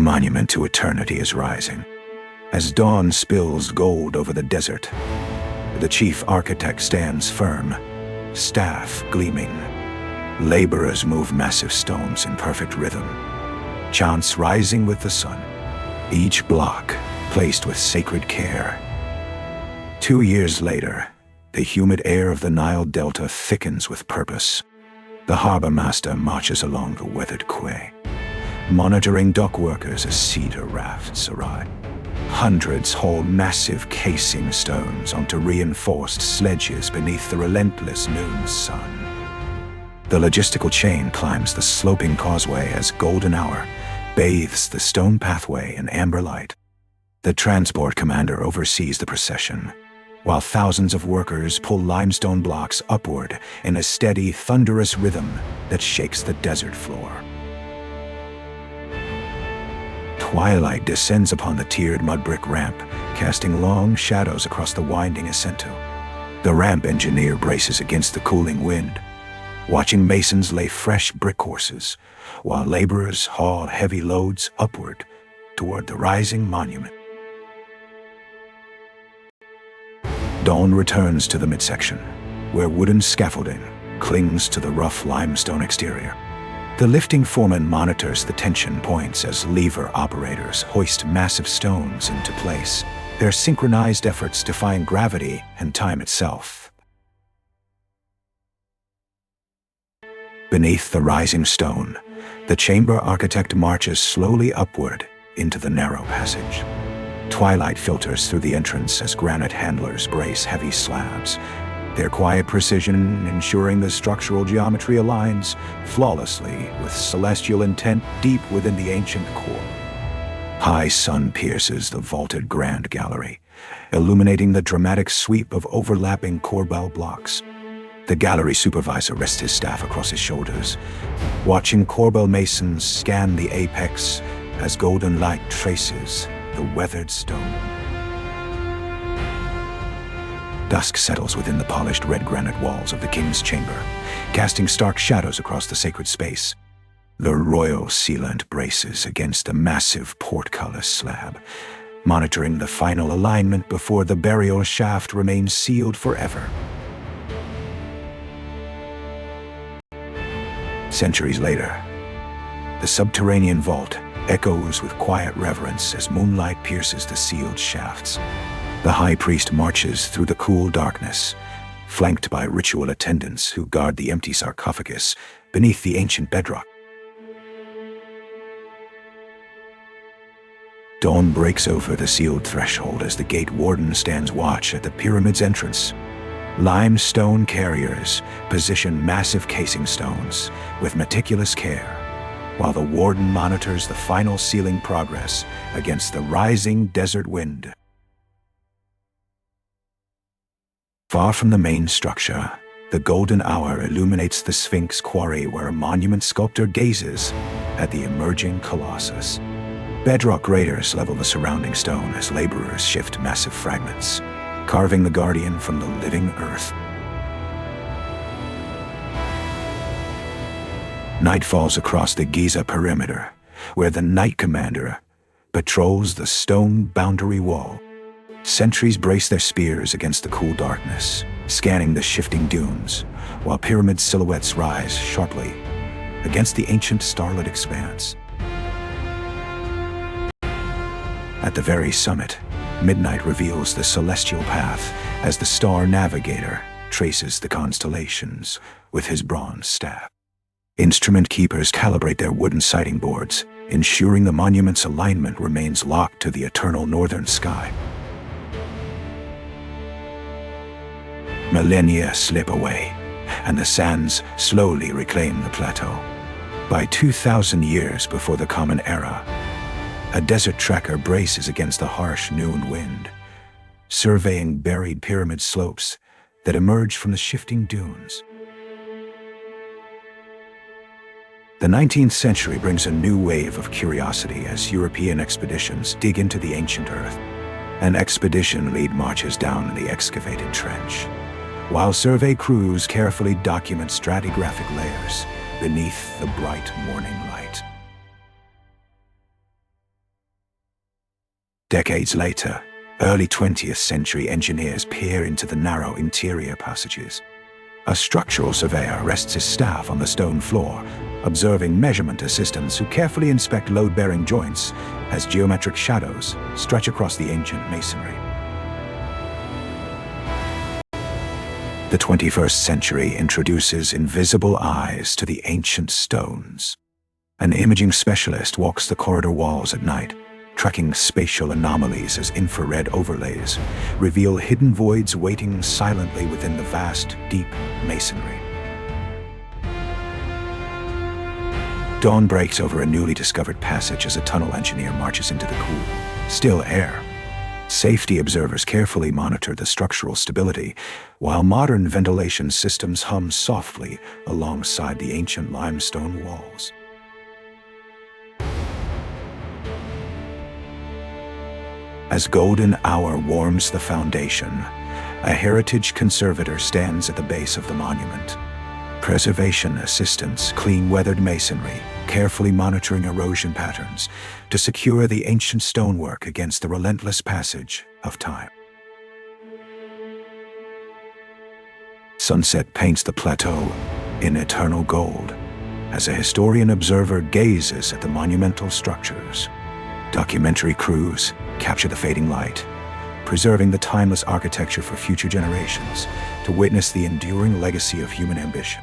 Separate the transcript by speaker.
Speaker 1: monument to eternity is rising. As dawn spills gold over the desert, the chief architect stands firm, staff gleaming. Laborers move massive stones in perfect rhythm, chants rising with the sun, each block placed with sacred care. 2 years later, the humid air of the Nile Delta thickens with purpose. The harbor master marches along the weathered quay, monitoring dock workers as cedar rafts arrive. Hundreds haul massive casing stones onto reinforced sledges beneath the relentless noon sun. The logistical chain climbs the sloping causeway as golden hour bathes the stone pathway in amber light. The transport commander oversees the procession, while thousands of workers pull limestone blocks upward in a steady, thunderous rhythm that shakes the desert floor. Twilight descends upon the tiered mud brick ramp, casting long shadows across the winding ascent. The ramp engineer braces against the cooling wind, watching masons lay fresh brick courses, while laborers haul heavy loads upward toward the rising monument. Dawn returns to the midsection, where wooden scaffolding clings to the rough limestone exterior. The lifting foreman monitors the tension points as lever operators hoist massive stones into place, their synchronized efforts defying gravity and time itself. Beneath the rising stone, the chamber architect marches slowly upward into the narrow passage. Twilight filters through the entrance as granite handlers brace heavy slabs, their quiet precision ensuring the structural geometry aligns flawlessly with celestial intent deep within the ancient core. High sun pierces the vaulted grand gallery, illuminating the dramatic sweep of overlapping corbel blocks. The gallery supervisor rests his staff across his shoulders, watching corbel masons scan the apex as golden light traces the weathered stone. Dusk settles within the polished red granite walls of the king's chamber, casting stark shadows across the sacred space. The royal sealant braces against the massive portcullis slab, monitoring the final alignment before the burial shaft remains sealed forever. Centuries later, the subterranean vault echoes with quiet reverence as moonlight pierces the sealed shafts. The high priest marches through the cool darkness, flanked by ritual attendants who guard the empty sarcophagus beneath the ancient bedrock. Dawn breaks over the sealed threshold as the gate warden stands watch at the pyramid's entrance. Limestone carriers position massive casing stones with meticulous care, while the warden monitors the final sealing progress against the rising desert wind. Far from the main structure, the golden hour illuminates the Sphinx quarry where a monument sculptor gazes at the emerging colossus. Bedrock graders level the surrounding stone as laborers shift massive fragments, carving the guardian from the living earth. Night falls across the Giza perimeter, where the Night Commander patrols the stone boundary wall. Sentries brace their spears against the cool darkness, scanning the shifting dunes, while pyramid silhouettes rise sharply against the ancient starlit expanse. At the very summit, midnight reveals the celestial path as the star navigator traces the constellations with his bronze staff. Instrument keepers calibrate their wooden sighting boards, ensuring the monument's alignment remains locked to the eternal northern sky. Millennia slip away, and the sands slowly reclaim the plateau. By 2,000 years before the Common Era, a desert trekker braces against the harsh noon wind, surveying buried pyramid slopes that emerge from the shifting dunes. The 19th century brings a new wave of curiosity as European expeditions dig into the ancient earth. An expedition lead marches down the excavated trench, while survey crews carefully document stratigraphic layers beneath the bright morning light. Decades later, early 20th century engineers peer into the narrow interior passages. A structural surveyor rests his staff on the stone floor, observing measurement assistants who carefully inspect load-bearing joints as geometric shadows stretch across the ancient masonry. The 21st century introduces invisible eyes to the ancient stones. An imaging specialist walks the corridor walls at night, tracking spatial anomalies as infrared overlays reveal hidden voids waiting silently within the vast, deep masonry. Dawn breaks over a newly discovered passage as a tunnel engineer marches into the cool, still air. Safety observers carefully monitor the structural stability, while modern ventilation systems hum softly alongside the ancient limestone walls. As golden hour warms the foundation, a heritage conservator stands at the base of the monument. Preservation assistants clean weathered masonry, carefully monitoring erosion patterns to secure the ancient stonework against the relentless passage of time. Sunset paints the plateau in eternal gold as a historian observer gazes at the monumental structures. Documentary crews capture the fading light, preserving the timeless architecture for future generations to witness the enduring legacy of human ambition.